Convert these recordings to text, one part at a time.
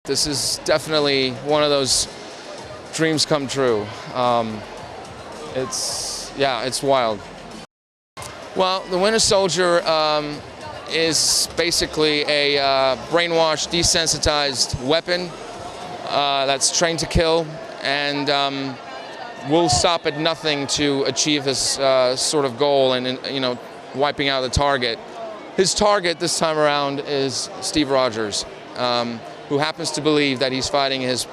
This is definitely one of those dreams come true. It's wild. Well, the Winter Soldier is basically a brainwashed, desensitized weapon that's trained to kill, and will stop at nothing to achieve his sort of goal and, wiping out the target. His target this time around is Steve Rogers, who happens to believe that he's fighting his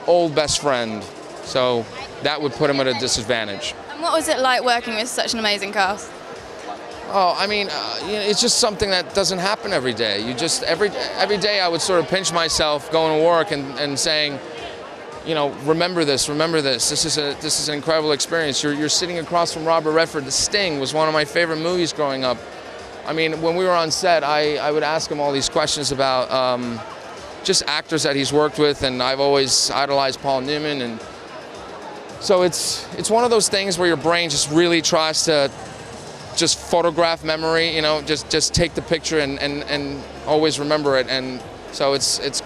old best friend. So that would put him at a disadvantage. And what was it like working with such an amazing cast? Oh, I mean, it's just something that doesn't happen every day. You just, every day I would sort of pinch myself going to work and saying, remember this, this is an incredible experience. You're sitting across from Robert Redford. The Sting was one of my favorite movies growing up. I mean, when we were on set, I would ask him all these questions about just actors that he's worked with, and I've always idolized Paul Newman. And so it's one of those things where your brain just really tries to just photograph memory, just take the picture and always remember it. And so it's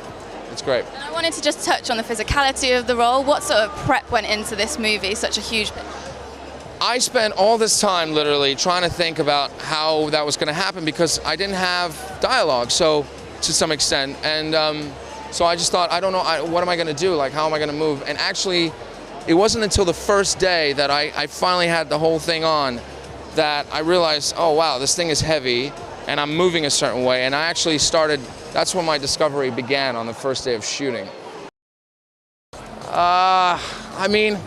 great. And I wanted to just touch on the physicality of the role. What sort of prep went into this movie, such a huge picture? I spent all this time literally trying to think about how that was going to happen because I didn't have dialogue, so to some extent, and so I just thought, I don't know, what am I going to do? Like, how am I going to move? And actually, it wasn't until the first day that I finally had the whole thing on that I realized, oh wow, this thing is heavy, and I'm moving a certain way, and I actually started. That's when my discovery began on the first day of shooting. I mean,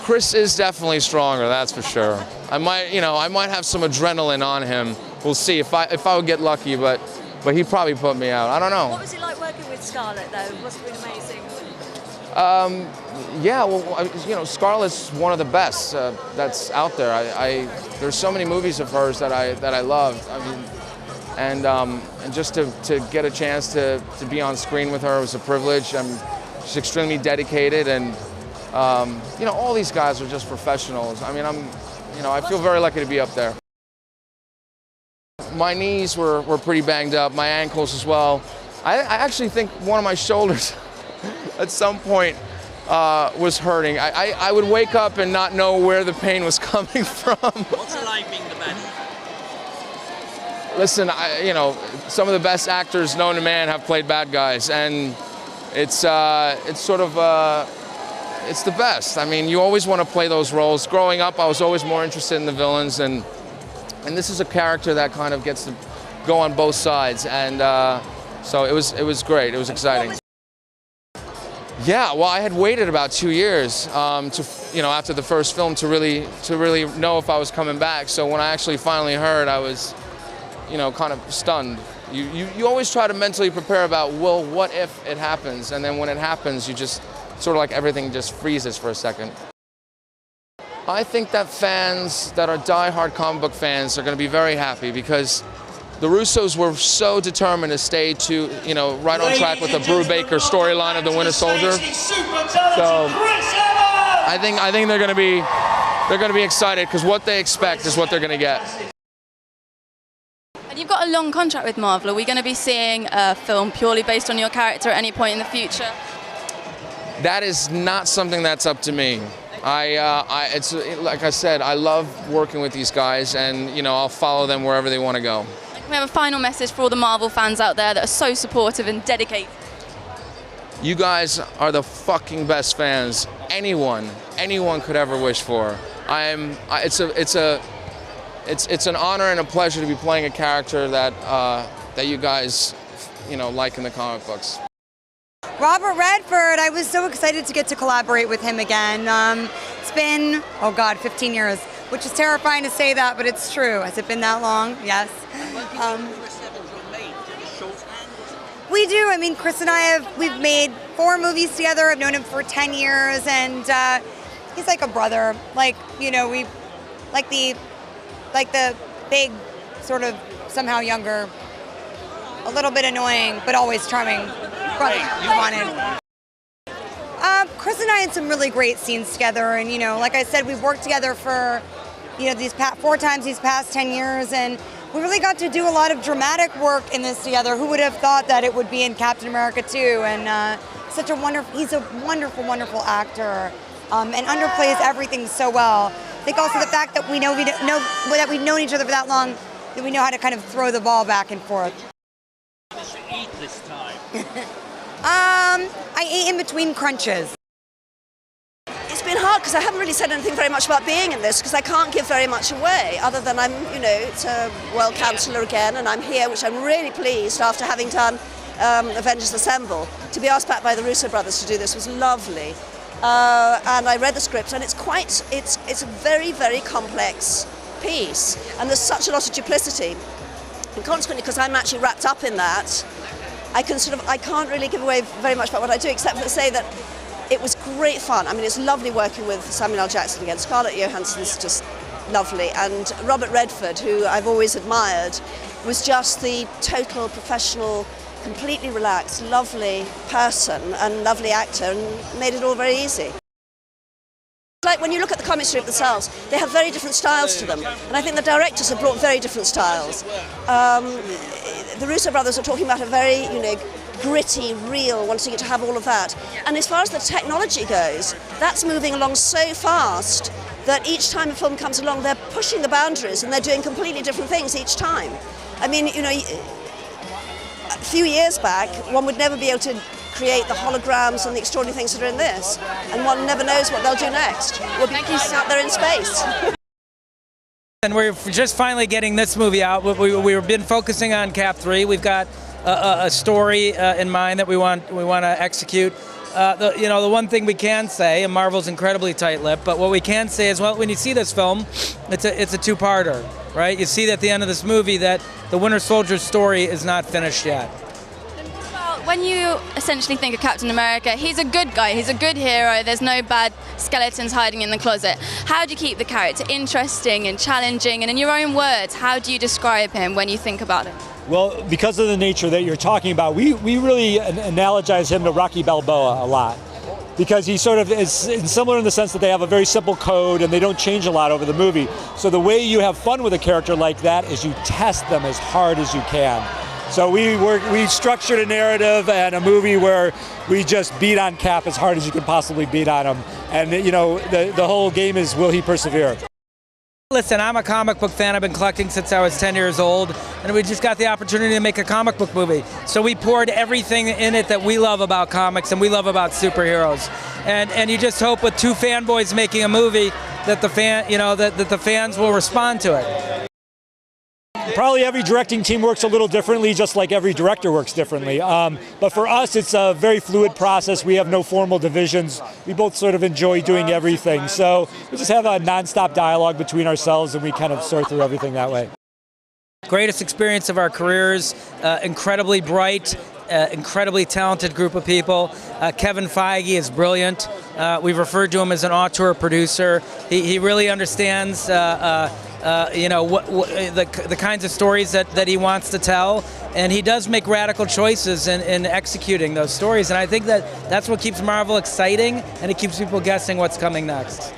Chris is definitely stronger, that's for sure. I might have some adrenaline on him. We'll see if I would get lucky, but he'd probably put me out. I don't know. What was it like working with Scarlett, though? Must have been amazing. Yeah, well, Scarlett's one of the best that's out there. There's so many movies of hers that I loved. I mean, and just to get a chance to be on screen with her was a privilege. She's extremely dedicated, and all these guys are just professionals. I mean, I feel very lucky to be up there. My knees were pretty banged up, my ankles as well. I actually think one of my shoulders at some point was hurting. I would wake up and not know where the pain was coming from. What's it like being the best? Listen, some of the best actors known to man have played bad guys, and it's sort of it's the best. I mean, you always want to play those roles. Growing up, I was always more interested in the villains, and this is a character that kind of gets to go on both sides, and so it was great. It was exciting. Yeah, well, I had waited about 2 years after the first film to really know if I was coming back. So when I actually finally heard, I was kind of stunned. You always try to mentally prepare about, well, what if it happens? And then when it happens, you just sort of like everything just freezes for a second. I think that fans that are die-hard comic book fans are going to be very happy because the Russos were so determined to stay right on track with the Brubaker storyline of the Winter Soldier. So I think they're going to be excited because what they expect is what they're going to get. And you've got a long contract with Marvel. Are we going to be seeing a film purely based on your character at any point in the future? That is not something that's up to me. It's like I said, I love working with these guys, and I'll follow them wherever they want to go. We have a final message for all the Marvel fans out there that are so supportive and dedicated. You guys are the fucking best fans anyone could ever wish for. It's an honor and a pleasure to be playing a character that you guys like in the comic books. Robert Redford, I was so excited to get to collaborate with him again. It's been, 15 years, which is terrifying to say that, but it's true. Has it been that long? Yes. We do. I mean, Chris and we've made 4 movies together. I've known him for 10 years, and he's like a brother. We like the big, sort of somehow younger, a little bit annoying, but always charming brother you wanted. Chris and I had some really great scenes together, and like I said, we've worked together for these 4 times these past 10 years, and we really got to do a lot of dramatic work in this together. Who would have thought that it would be in Captain America 2? And such a he's a wonderful, wonderful actor, and underplays everything so well. I think also the fact that that we've known each other for that long, that we know how to kind of throw the ball back and forth. What did you eat this time? I ate in between crunches. It's been hard because I haven't really said anything very much about being in this because I can't give very much away other than I'm, it's a World Councillor again and I'm here, which I'm really pleased after having done Avengers Assemble. To be asked back by the Russo brothers to do this was lovely. And I read the script and it's a very, very complex piece and there's such a lot of duplicity. And consequently, because I'm actually wrapped up in that, I can't really give away very much about what I do except for to say that it was great fun. I mean, it's lovely working with Samuel L. Jackson again. Scarlett Johansson is just lovely. And Robert Redford, who I've always admired, was just the total professional, completely relaxed, lovely person and lovely actor and made it all very easy. Like when you look at the comic strip themselves, they have very different styles to them. And I think the directors have brought very different styles. The Russo brothers are talking about a very, gritty, real, wanting it to have all of that. And as far as the technology goes, that's moving along so fast that each time a film comes along, they're pushing the boundaries and they're doing completely different things each time. I mean, a few years back, one would never be able to create the holograms and the extraordinary things that are in this. And one never knows what they'll do next. We'll be out there in space. And we're just finally getting this movie out. We've been focusing on Cap 3. We've got a story in mind that we want to execute. The one thing we can say, and Marvel's incredibly tight-lipped, but what we can say is, well, when you see this film, it's a two-parter, right? You see at the end of this movie that the Winter Soldier's story is not finished yet. When you essentially think of Captain America, he's a good guy, he's a good hero, there's no bad skeletons hiding in the closet. How do you keep the character interesting and challenging, and in your own words, how do you describe him when you think about him? Well, because of the nature that you're talking about, we really analogize him to Rocky Balboa a lot. Because he sort of is similar in the sense that they have a very simple code and they don't change a lot over the movie. So the way you have fun with a character like that is you test them as hard as you can. So we structured a narrative and a movie where we just beat on Cap as hard as you can possibly beat on him. And the whole game is, will he persevere? Listen, I'm a comic book fan. I've been collecting since I was 10 years old, and we just got the opportunity to make a comic book movie. So we poured everything in it that we love about comics and we love about superheroes. And you just hope with two fanboys making a movie that the fans will respond to it. Probably every directing team works a little differently, just like every director works differently. But for us, it's a very fluid process. We have no formal divisions. We both sort of enjoy doing everything. So we just have a nonstop dialogue between ourselves, and we kind of sort through everything that way. Greatest experience of our careers, incredibly bright, incredibly talented group of people. Kevin Feige is brilliant. We've referred to him as an auteur producer. He really understands the kinds of stories that he wants to tell, and he does make radical choices in executing those stories. And I think that's what keeps Marvel exciting, and it keeps people guessing what's coming next.